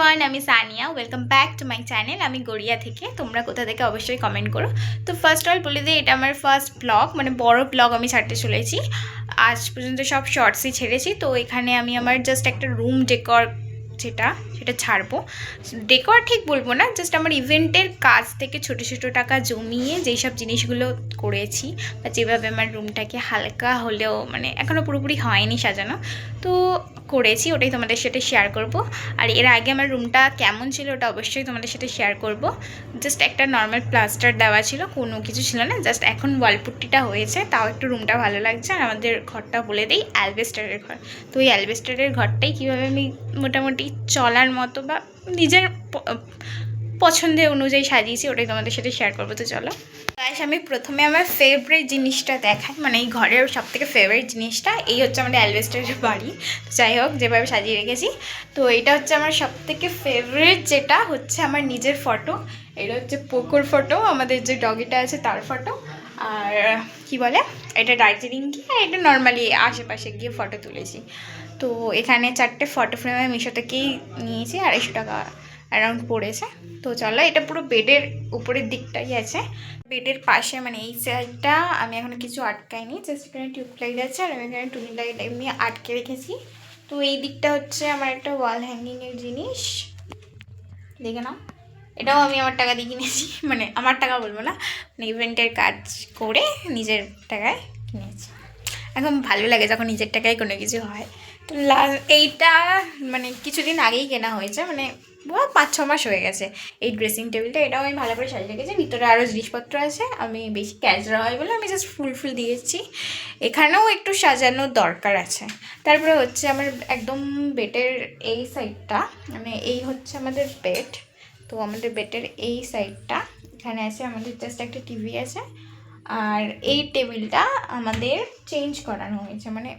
Everyone, আমি Sania. Welcome back to my channel. আমি গড়িয়া থেকে। তোমরা কোথা থেকে অবশ্যই কমেন্ট করো। তো ফার্স্ট অল বলে দিই, এটা আমার ফার্স্ট ব্লগ, মানে বড় ব্লগ আমি ছাড়তে চলেছি। আজ পর্যন্ত সব শর্টসই ছেড়েছি। তো এখানে আমি আমার জাস্ট একটা রুম ডেকর সেটা ছাড়বো। ডেকর ঠিক বলবো না, জাস্ট আমার ইভেন্টের কাজ থেকে ছোটো ছোটো টাকা জমিয়ে যেই সব জিনিসগুলো করেছি, বা যেভাবে আমার রুমটাকে হালকা হলেও, মানে এখনও পুরোপুরি হয়নি সাজানো, তো করেছি, ওটাই তোমাদের সাথে শেয়ার করব। আর এর আগে আমার রুমটা কেমন ছিল ওটা অবশ্যই তোমাদের সাথে শেয়ার করব। জাস্ট একটা নর্মাল প্লাস্টার দেওয়া ছিল, কোনো কিছু ছিল না, জাস্ট এখন ওয়ালপুট্টিটা হয়েছে, তাও একটু রুমটা ভালো লাগছে। আর আমাদের ঘরটা বলে দিই অ্যালবেস্টারের ঘর। তো ওই অ্যালবেস্টারের ঘরটাই কীভাবে আমি মোটামুটি চলার মতো বা নিজের পছন্দের অনুযায়ী সাজিয়েছি, ওটাই তোমাদের সাথে শেয়ার করবো। তো চলো গাইস, আমি প্রথমে আমার ফেভারিট জিনিসটা দেখাই, মানে এই ঘরের সবথেকে ফেভারিট জিনিসটা। এই হচ্ছে আমাদের অ্যালবেস্টারের বাড়ি। তো যাই হোক, যেভাবে সাজিয়ে রেখেছি, তো এটা হচ্ছে আমার সবথেকে ফেভারিট, যেটা হচ্ছে আমার নিজের ফটো। এটা হচ্ছে পোকোর ফটো, আমাদের যে ডগিটা আছে তার ফটো। আর কি বলে, এটা দার্জিলিং গিয়ে, আর এটা নর্মালি আশেপাশে গিয়ে ফটো তুলেছি। তো এখানে 4টে ফটো ফ্রেম আমি মিশো থেকেই নিয়েছি, 250 টাকা অ্যারাউন্ড পড়েছে। তো চলো, এটা পুরো বেডের উপরের দিকটাই আছে, বেডের পাশে, মানে এই সাইডটা আমি এখন কিছু আটকাইনি, জাস্ট এখানে টিউবলাইট আছে, আর আমি এখানে টুনি লাইট এমনি আটকে রেখেছি। তো এই দিকটা হচ্ছে আমার একটা ওয়াল হ্যাঙ্গিংয়ের জিনিস, দেখে নাও। এটাও আমি আমার টাকা দিয়ে কিনেছি, মানে আমার টাকা বলবো না, মানে ইভেন্টের কাজ করে নিজের টাকায় কিনেছি। এখন ভালো লাগে যখন নিজের টাকায় কোনো কিছু হয়। তো এইটা মানে কিছুদিন আগেই কেনা হয়েছে, মানে 5-6 মাস হয়ে গেছে। এই ড্রেসিং টেবিলটা, এটাও আমি ভালো করে সাজিয়ে রেখেছি। ভিতরে আরও জিনিসপত্র আছে, আমি বেশি ক্যাজরা হয় বলে আমি জাস্ট ফুল দিয়েছি। এখানেও একটু সাজানোর দরকার আছে। তারপরে হচ্ছে আমার একদম বেডের এই সাইডটা, মানে এই হচ্ছে আমাদের বেড। তো আমাদের বেডের এই সাইডটা, এখানে আছে আমাদের জাস্ট একটা টিভি আছে। আর এই টেবিলটা আমাদের চেঞ্জ করানো হয়েছে, মানে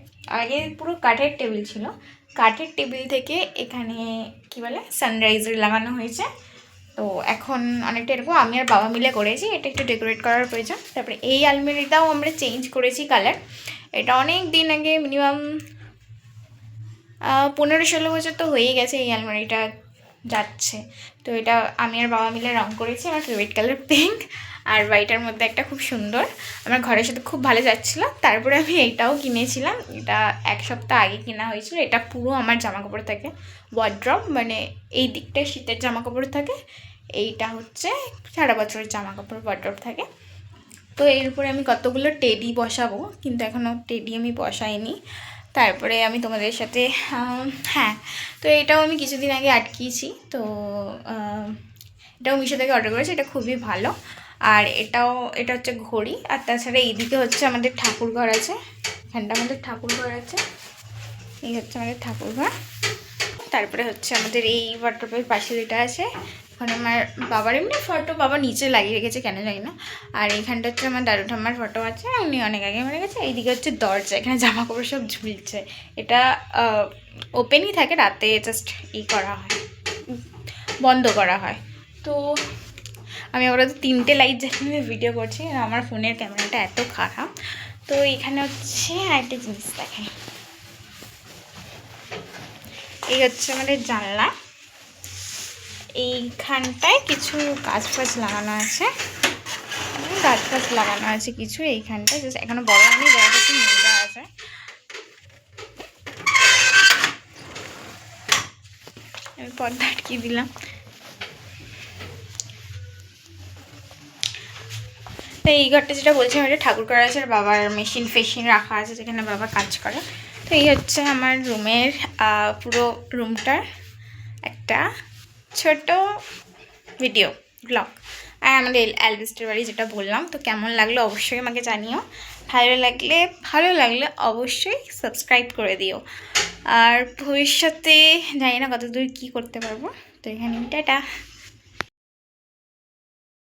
আগে পুরো কাঠের টেবিল ছিল, কাঠের টেবিল থেকে এখানে কি বলে সানরাইজার লাগানো হয়েছে। তো এখন অনেকটা এরকম আমি আর বাবা মিলে করেছি, এটা একটু ডেকোরেট করার প্রয়োজন। তারপরে এই আলমারিটাও আমরা চেঞ্জ করেছি কালার। এটা অনেক দিন আগে, মিনিমাম 15-16 বছর তো হয়েই গেছে এই আলমারিটা যাচ্ছে। তো এটা আমি আর বাবা মিলে রং করেছি, আমার ফেভারিট কালার পিঙ্ক। আর বাড়িটার মধ্যে একটা খুব সুন্দর, আমার ঘরের সাথে খুব ভালো যাচ্ছিলো। তারপরে আমি এইটাও কিনেছিলাম, এটা 1 সপ্তাহ আগে কেনা হয়েছিল। এটা পুরো আমার জামাকাপড় থাকে, ওয়ার্ড্রব, মানে এই দিকটায় শীতের জামাকাপড় থাকে, এইটা হচ্ছে সারা বছরের জামাকাপড় ওয়ার্ড্রব থাকে। তো এর উপরে আমি কতগুলো টেডি বসাবো, কিন্তু এখনও টেডি আমি বসাইনি। তারপরে আমি তোমাদের সাথে হ্যাঁ, তো এটাও আমি কিছুদিন আগে আটকিয়েছি। তো এটাও মিশো থেকে অর্ডার করেছি, এটা খুবই ভালো। আর এটা হচ্ছে ঘড়ি। আর তাছাড়া এইদিকে হচ্ছে আমাদের ঠাকুরঘর আছে, এখানটা আমাদের ঠাকুরঘর আছে, এই হচ্ছে আমাদের ঠাকুরঘর। তারপরে হচ্ছে আমাদের এই ওয়ার্ড্রোবের পাশে যেটা আছে, ওখানে আমার বাবার এমনি ফটো বাবা নিচে লাগিয়ে রেখেছে, কেন জানি না। আর এইখানটা হচ্ছে আমার দাদু ঠাম্মার ফটো আছে, উনি অনেক আগে মারা গেছে। এইদিকে হচ্ছে দরজা, এখানে জামা কাপড় সব ঝুলছে। এটা ওপেনই থাকে, রাতে জাস্ট করা হয়, বন্ধ করা হয়। তো আমি ওরা তো 3টে লাইট জ্বালিয়ে ভিডিও করছি, আর আমার ফোনের ক্যামেরাটা এত খারাপ। তো এখানে হচ্ছে একটা জিনিস দেখাই, এই হচ্ছে আমাদের জানলা। এইখানটায় কিছু গাছ লাগানো আছে, গাছ লাগানো আছে কিছু এইখানটায়, জাস্ট এখনো বড় হয়নি, জায়গাটা একটু নোংরা আছে। আমি পর্দা আটকিয়ে দিলাম। তো এই ঘরটা যেটা বলছি, আমার ঠাকুর করা আছে, আর বাবার মেশিন রাখা আছে যেখানে বাবা কাজ করে। তো এই হচ্ছে আমার রুমের পুরো রুমটার একটা ছোট ভিডিও ব্লগ। আর আমাদের অ্যালবেস্টার বাড়ি যেটা বললাম, তো কেমন লাগলো অবশ্যই আমাকে জানিও। ভালো লাগলে অবশ্যই সাবস্ক্রাইব করে দিও। আর ভবিষ্যতে জানি না কতদূর কী করতে পারবো। তো এখানে টাটা।